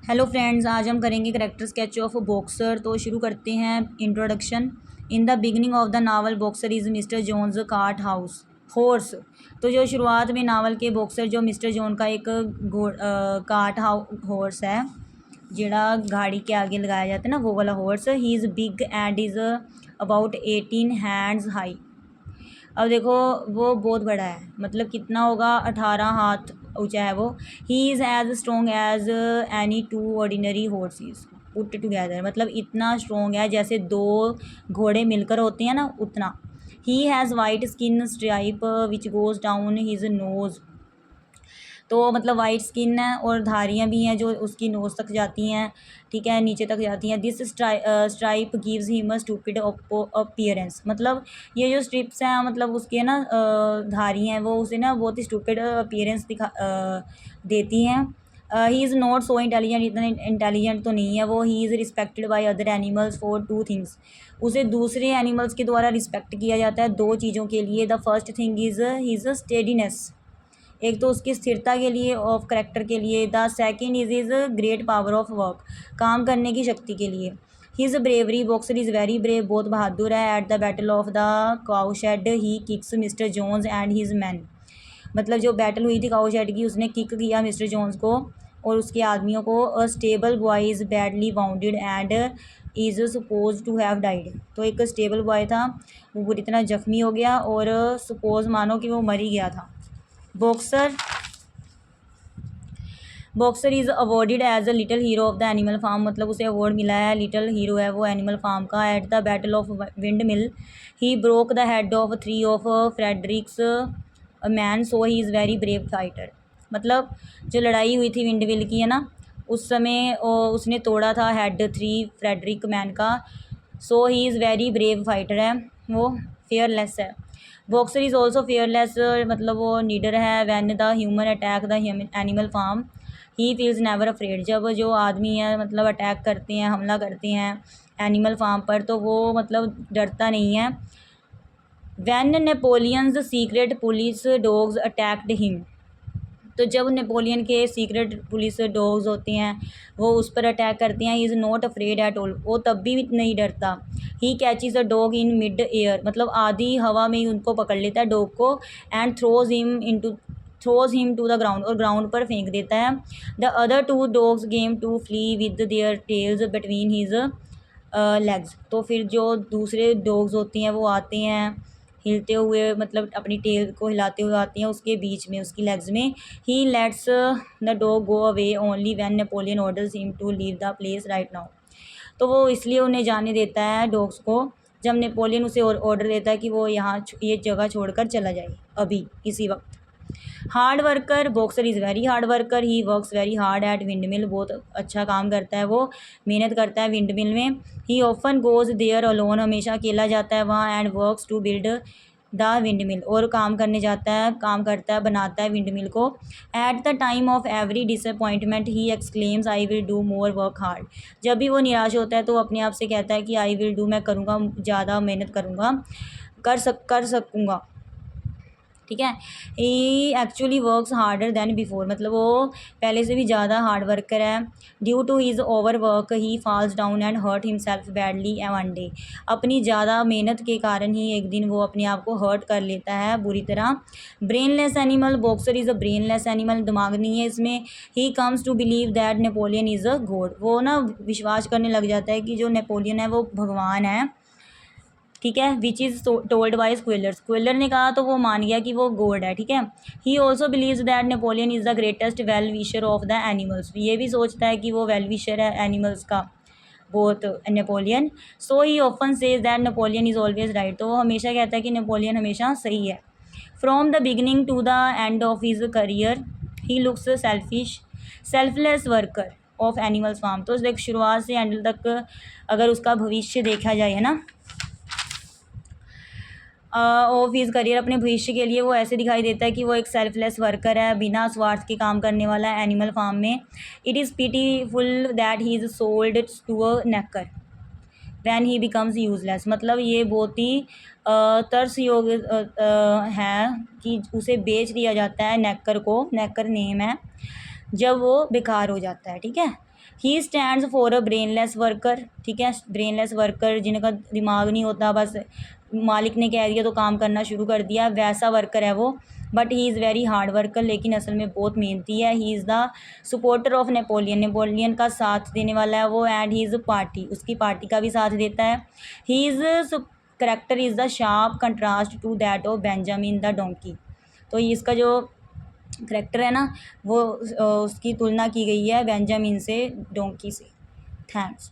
Hello friends, आज हम करेंगे करेक्टर स्केच ऑफ बॉक्सर। तो शुरू करते हैं। Introduction. In the beginning of the novel Boxer is Mister Jones cart house horse. तो जो शुरुआत में नावल के बॉक्सर जो मिस्टर जोन का एक कार्ट हॉर्स है, जिहड़ा गाड़ी के आगे लगाया जाता है ना, वो वाला horse. He is big and is about 18 hands high. अब देखो, वो बहुत बड़ा है, मतलब कितना होगा, 18 हाथ ऊंचा है वो। He is as strong as any two ordinary horses put together. मतलब इतना स्ट्रॉन्ग है जैसे दो घोड़े मिलकर होते हैं ना, उतना। He has white skin stripe which goes down his nose. तो मतलब वाइट स्किन है और धारियाँ भी हैं जो उसकी नोज़ तक जाती हैं, ठीक है, नीचे तक जाती हैं। This stripe gives him a stupid appearance. मतलब ये जो स्ट्रिप्स हैं, मतलब उसके ना धारी हैं, वो उसे ना बहुत ही स्टूपिड अपीयरेंस देती हैं। He is not so intelligent, इतना इंटेलिजेंट तो नहीं है वो। He is respected by other animals for two things. उसे दूसरे एनिमल्स के द्वारा रिस्पेक्ट किया जाता है दो चीज़ों के लिए। The first thing is his steadiness, एक तो उसकी स्थिरता के लिए, ऑफ करेक्टर के लिए। The second is great power of work, काम करने की शक्ति के लिए। His bravery, Boxer is very brave, बहुत बहादुर है। At the battle of the cow shed he kicks Mister Jones and his man. मतलब जो बैटल हुई थी काउ शेड की, उसने किक किया मिस्टर जोन्स को और उसके आदमियों को। A stable boy is badly wounded and is suppose to have died. तो एक स्टेबल बॉय था, वो बुरी तरह जख्मी हो गया और सपोज मानो कि वो मर ही गया था। Boxer Boxer is awarded as a little hero of the animal farm. मतलब उसे अवार्ड मिला है, लिटिल हीरो है वो एनिमल फार्म का। At the battle of windmill he broke the head of 3 of Frederick's man, so he is very brave fighter. मतलब जो लड़ाई हुई थी विंड मिल की, है ना, उस समय उसने तोड़ा था हेड 3 फ्रेडरिक मैन का। So he is very brave fighter है वो, फेयरलेस है। बॉक्सर इज़ ऑल्सो फेयरलेस, मतलब वो नीडर है। When the human attack the animal farm he feels never afraid. जब जो आदमी है मतलब अटैक करते हैं, हमला करते हैं एनिमल फार्म पर, तो वो मतलब डरता नहीं है। When Napoleon's secret police dogs attacked him. तो जब नेपोलियन के सीक्रेट पुलिस डॉग्स होते हैं वो उस पर अटैक करते हैं, he is not afraid at all, वो तब भी नहीं डरता। He catches a dog in mid air, मतलब आधी हवा में ही उनको पकड़ लेता है डॉग को। And throws him to the ground, और ग्राउंड पर फेंक देता है। The other two dogs came to flee with their tails between his legs. तो फिर जो दूसरे डॉग्स होती हैं वो आते हैं हिलते हुए, मतलब अपनी टेल को हिलाते हुए आती हैं उसके बीच में, उसकी लेग्स में। He lets the dog go away only when Napoleon orders him to leave the place right now. तो वो इसलिए उन्हें जाने देता है डॉग्स को जब नेपोलियन उसे ऑर्डर देता है कि वो यहाँ ये जगह छोड़कर चला जाए अभी इसी वक्त। Hard worker, boxer is very hard worker. He works very hard at wind mill, बहुत अच्छा काम करता है वो, मेहनत करता है विंड मिल में। He often goes there alone, हमेशा अकेला जाता है वहाँ। And works to build the windmill, और काम करने जाता है, काम करता है, बनाता है विंड मिल को। At the time of every disappointment he exclaims I will do more work hard. जब भी वो निराश होता है तो अपने आप से कहता है कि आई विल डू, मैं करूँगा, ज़्यादा मेहनत करूँगा, कर सकूँगा, ठीक है। He actually works harder than before, मतलब वो पहले से भी ज़्यादा हार्ड वर्कर है। Due to his overwork he falls down and hurt himself badly one day. अपनी ज़्यादा मेहनत के कारण ही एक दिन वो अपने आप को हर्ट कर लेता है बुरी तरह। Brainless animal, Boxer is a brainless animal, दिमाग नहीं है इसमें। He comes to believe that Napoleon is a god, वो ना विश्वास करने लग जाता है कि जो नेपोलियन है वो भगवान है, ठीक है। विच इज़ टोल्ड बाय स्क्वेलर, स्क्वेलर ने कहा तो वो मान गया कि वो गॉड है, ठीक है। He also believes that Napoleon is the greatest well wisher of the animals, ये भी सोचता है कि वो वेल विशर है एनिमल्स का बहुत, Napoleon. So he often says that Napoleon is always right, तो वो हमेशा कहता है कि नेपोलियन हमेशा सही है। From the beginning to the end of his career he looks selfish selfless worker of animals farm. तो देख, शुरुआत से एंड तक अगर उसका भविष्य देखा जाए, है ना, ऑफ हिज करियर, अपने भविष्य के लिए वो ऐसे दिखाई देता है कि वो एक सेल्फलेस वर्कर है, बिना स्वार्थ के काम करने वाला है एनिमल फार्म में। It is pitiful that he is sold to a knacker when he becomes useless. मतलब ये बहुत ही तरस योग है कि उसे बेच दिया जाता है नेकर को, नेकर नेम है, जब वो बेकार हो जाता है, ठीक है। He stands for a brainless worker, ठीक है, ब्रेनलेस वर्कर जिनका दिमाग नहीं होता, बस मालिक ने कह दिया तो काम करना शुरू कर दिया, वैसा वर्कर है वो। But he is very hard worker, लेकिन असल में बहुत मेहनती है। He is the supporter of Napoleon, Napoleon का साथ देने वाला है वो। एंड ही इज़ पार्टी, उसकी पार्टी का भी साथ देता है। He is character is the sharp contrast to that of Benjamin the donkey. तो ये इसका जो करेक्टर है ना वो उसकी तुलना की गई है बेंजामिन से, डोंकी से। थैंक्स।